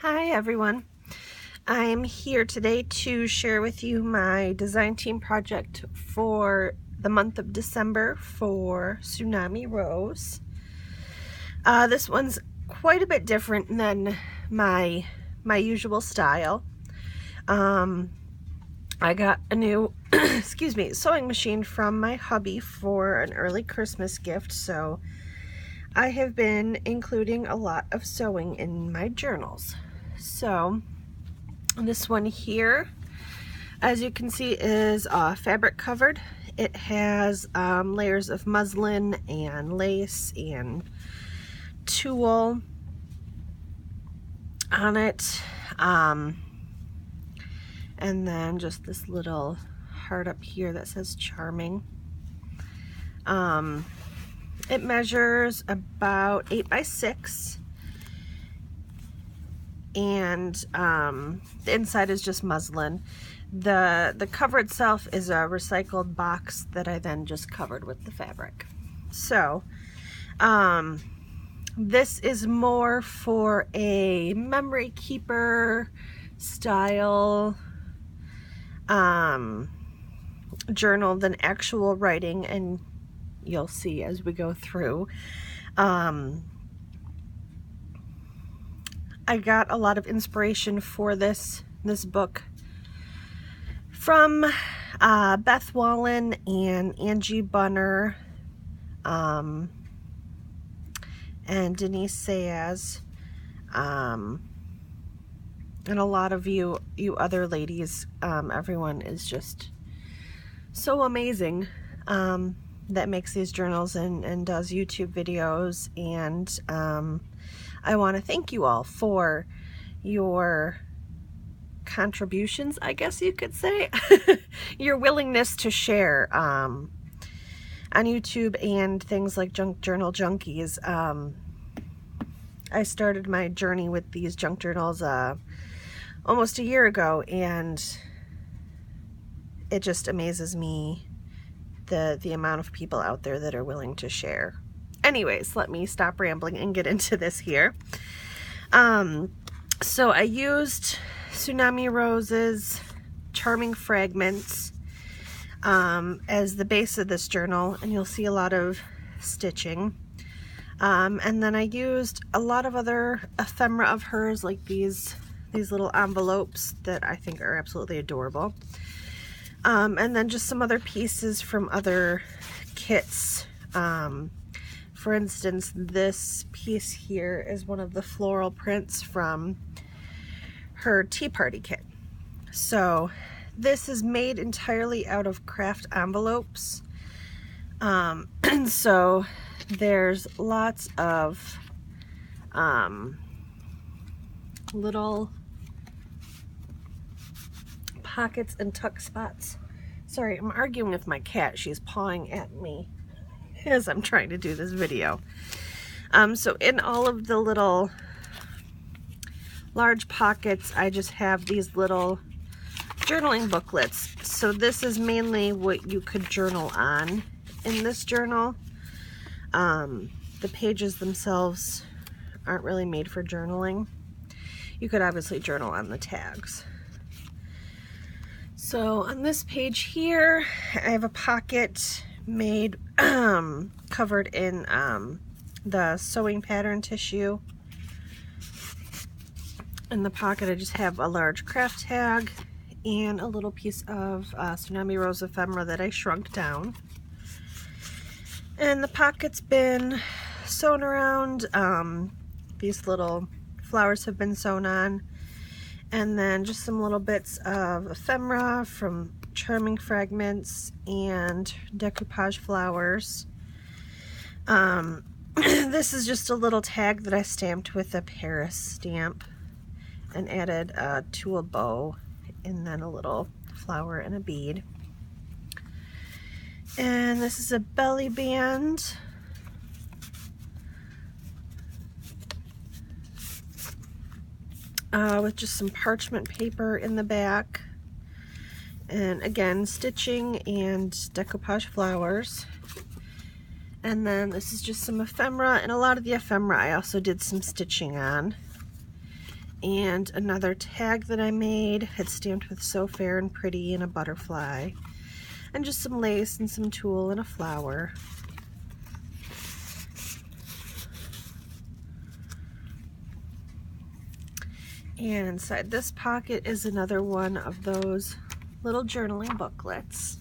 Hi everyone. I'm here today to share with you my design team project for the month of December for Tsunami Rose. This one's quite a bit different than my usual style. I got a new excuse me, sewing machine from my hubby for an early Christmas gift, so I have been including a lot of sewing in my journals. So this one here, as you can see, is fabric covered. It has layers of muslin and lace and tulle on it, and then just this little heart up here that says charming. It measures about 8 by 6, and the inside is just muslin. The cover itself is a recycled box that I then just covered with the fabric. So this is more for a memory keeper style journal than actual writing, and you'll see as we go through. I got a lot of inspiration for this book from Beth, Wallen, and Angie, Bunner, and Denise Sayas, and a lot of you other ladies. Everyone is just so amazing that makes these journals and does YouTube videos, and I want to thank you all for your contributions, I guess you could say. Your willingness to share on YouTube and things like Junk Journal Junkies. I started my journey with these junk journals almost a year ago, and it just amazes me the amount of people out there that are willing to share. Anyways, let me stop rambling and get into this here. So I used Tsunami Rose's Charming Fragments as the base of this journal, and you'll see a lot of stitching. And then I used a lot of other ephemera of hers, like these little envelopes that I think are absolutely adorable. And then just some other pieces from other kits. For instance, this piece here is one of the floral prints from her Tea Party kit. So this is made entirely out of craft envelopes. And so there's lots of little pockets and tuck spots. Sorry, I'm arguing with my cat. She's pawing at me as I'm trying to do this video. So in all of the little large pockets, I just have these little journaling booklets. So this is mainly what you could journal on in this journal. The pages themselves aren't really made for journaling. You could obviously journal on the tags. So on this page here, I have a pocket made covered in the sewing pattern tissue. In the pocket, I just have a large craft tag and a little piece of Tsunami Rose ephemera that I shrunk down. And the pocket's been sewn around. These little flowers have been sewn on. And then just some little bits of ephemera from Charming Fragments and decoupage flowers. This is just a little tag that I stamped with a Paris stamp and added to a bow, and then a little flower and a bead. And this is a belly band. With just some parchment paper in the back, and again stitching and decoupage flowers. And then this is just some ephemera, and a lot of the ephemera I also did some stitching on. and another tag that I made. It's stamped with So Fair and Pretty and a butterfly, and just some lace and some tulle and a flower. And inside this pocket is another one of those little journaling booklets.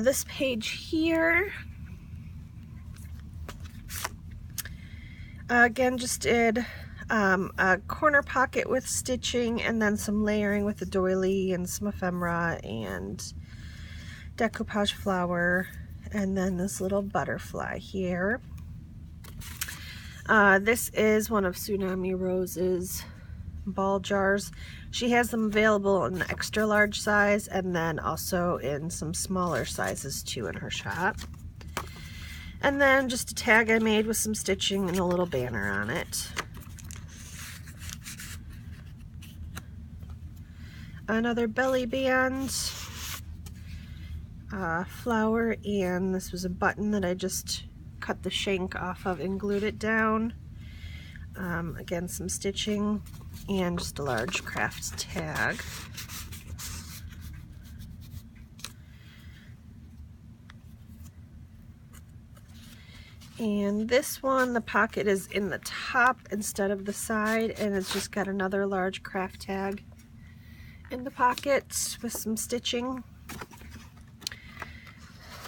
This page here, again, just did a corner pocket with stitching and then some layering with a doily and some ephemera and decoupage flower, and then this little butterfly here. This is one of Tsunami Rose's ball jars. She has them available in the extra large size and then also in some smaller sizes too in her shop. And then just a tag I made with some stitching and a little banner on it. Another belly band, flower, and this was a button that I just cut the shank off of and glued it down. Again, some stitching and just a large craft tag. And this one, the pocket is in the top instead of the side, and it's just got another large craft tag in the pocket with some stitching.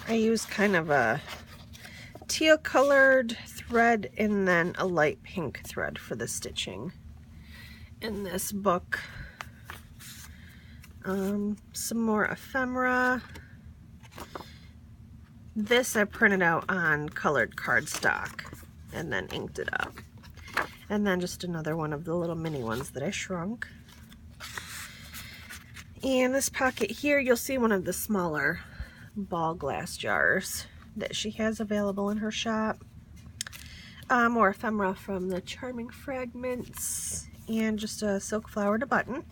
I used kind of a teal colored thread and then a light pink thread for the stitching in this book. Some more ephemera. This I printed out on colored cardstock and then inked it up. And then just another one of the little mini ones that I shrunk. And this pocket here, you'll see one of the smaller ball glass jars that she has available in her shop. More ephemera from the Charming Fragments, and just a silk flower to button.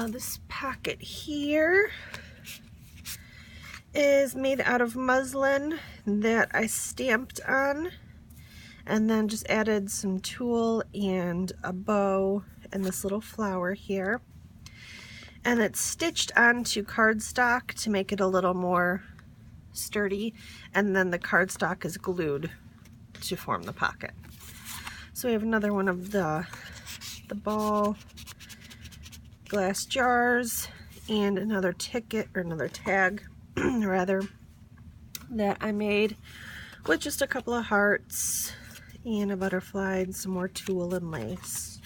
This pocket here is made out of muslin that I stamped on and then just added some tulle and a bow and this little flower here. And it's stitched onto cardstock to make it a little more sturdy, and then the cardstock is glued to form the pocket. So we have another one of the ball glass jars and another ticket, or another tag rather, that I made with just a couple of hearts and a butterfly and some more tulle and lace.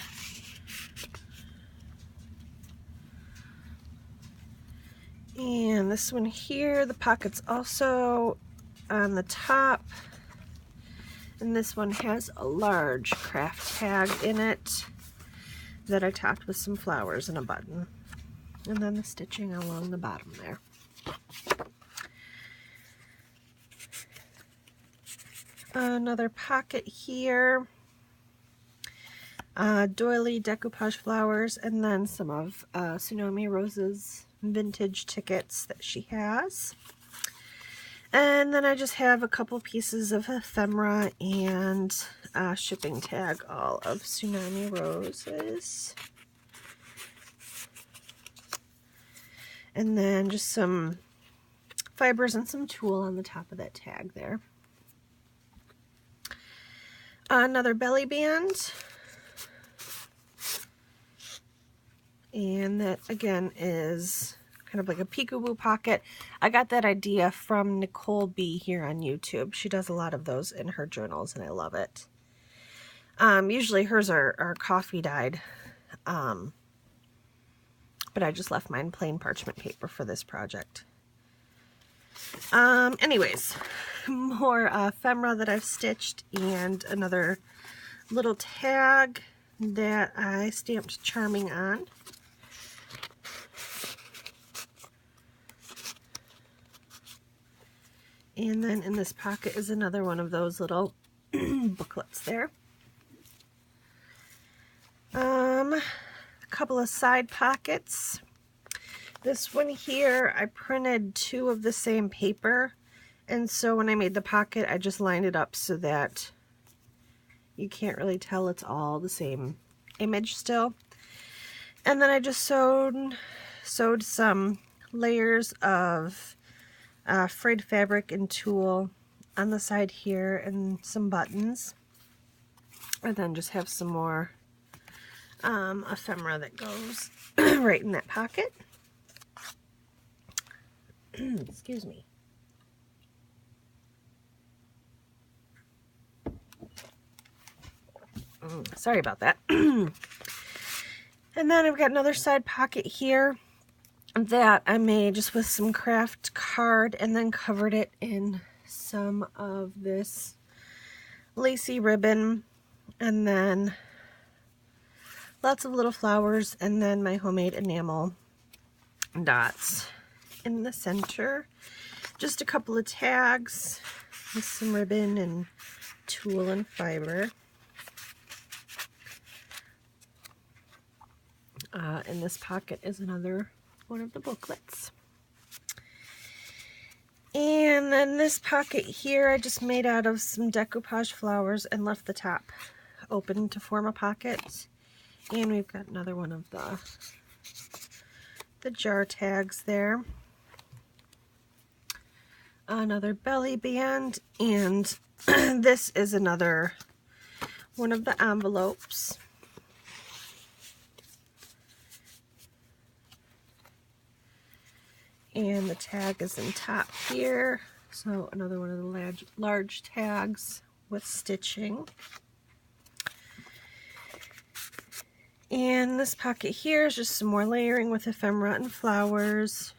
And this one here, the pocket's also on the top, and this one has a large craft tag in it that I topped with some flowers and a button, and then the stitching along the bottom there. Another pocket here, doily decoupage flowers, and then some of Tsunami Rose's vintage tickets that she has. And then I just have a couple pieces of ephemera and a shipping tag, all of Tsunami Roses. And then just some fibers and some tulle on the top of that tag there. Another belly band. And that again is kind of like a peekaboo pocket. I got that idea from Nicole B here on YouTube. She does a lot of those in her journals and I love it. Usually hers are coffee dyed, but I just left mine plain parchment paper for this project. Anyways, more ephemera that I've stitched and another little tag that I stamped Charming on. And then in this pocket is another one of those little booklets there. A couple of side pockets. This one here, I printed 2 of the same paper, and so when I made the pocket, I just lined it up so that you can't really tell it's all the same image still. And then I just sewed some layers of frayed fabric and tulle on the side here and some buttons. And then just have some more ephemera that goes right in that pocket. Excuse me. Sorry about that. And then I've got another side pocket here that I made just with some craft card and then covered it in some of this lacy ribbon, and then lots of little flowers, and then my homemade enamel dots in the center. Just a couple of tags with some ribbon and tulle and fiber. In this pocket is another one of the booklets. And then this pocket here I just made out of some decoupage flowers and left the top open to form a pocket. And we've got another one of the jar tags there. Another belly band, and this is another one of the envelopes. And the tag is in top here, so another one of the large tags with stitching. And this pocket here is just some more layering with ephemera and flowers,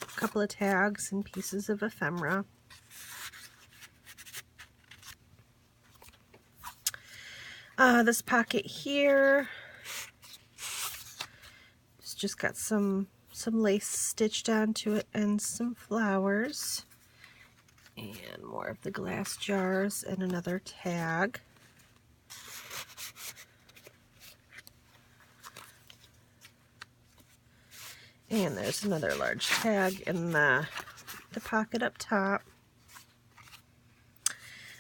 a couple of tags and pieces of ephemera. This pocket here, it's just got some lace stitched onto it and some flowers, and more of the glass jars and another tag. And there's another large tag in the pocket up top.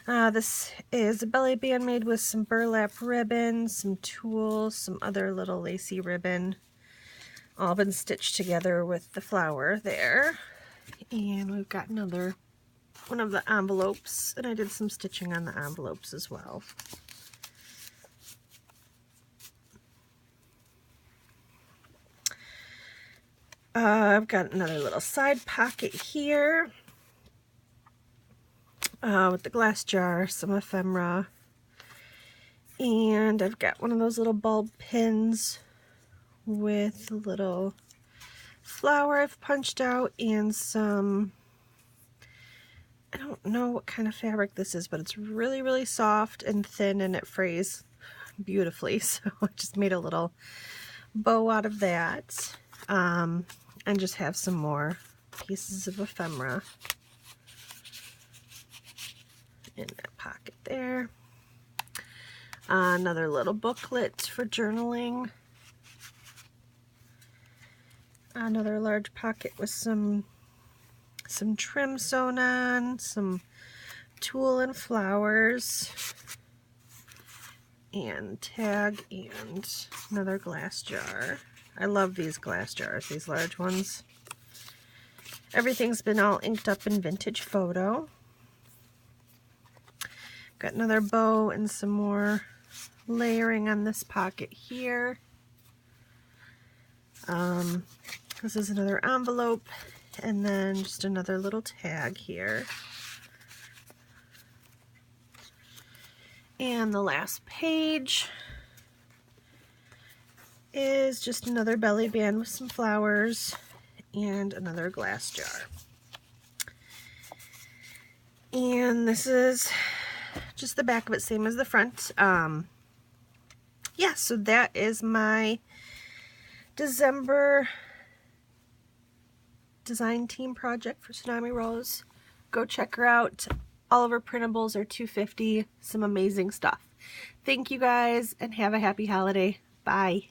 This is a belly band made with some burlap ribbon, some tulle, some other little lacy ribbon, all been stitched together with the flower there. And we've got another one of the envelopes, and I did some stitching on the envelopes as well. I've got another little side pocket here with the glass jar, some ephemera, and I've got one of those little bulb pins with a little flower I've punched out and some, I don't know what kind of fabric this is, but it's really, really soft and thin, and it frays beautifully, so I just made a little bow out of that. And just have some more pieces of ephemera in that pocket there. Another little booklet for journaling. Another large pocket with some trim sewn on, some tulle and flowers, and tag, and another glass jar. I love these glass jars, these large ones. Everything's been all inked up in vintage photo. Got another bow and some more layering on this pocket here. This is another envelope, and then just another little tag here. And the last page is just another belly band with some flowers and another glass jar. And this is just the back of it, same as the front. Yeah, so that is my December design team project for Tsunami Rose. Go check her out. All of her printables are $2.50. Some amazing stuff. Thank you guys, and have a happy holiday. Bye.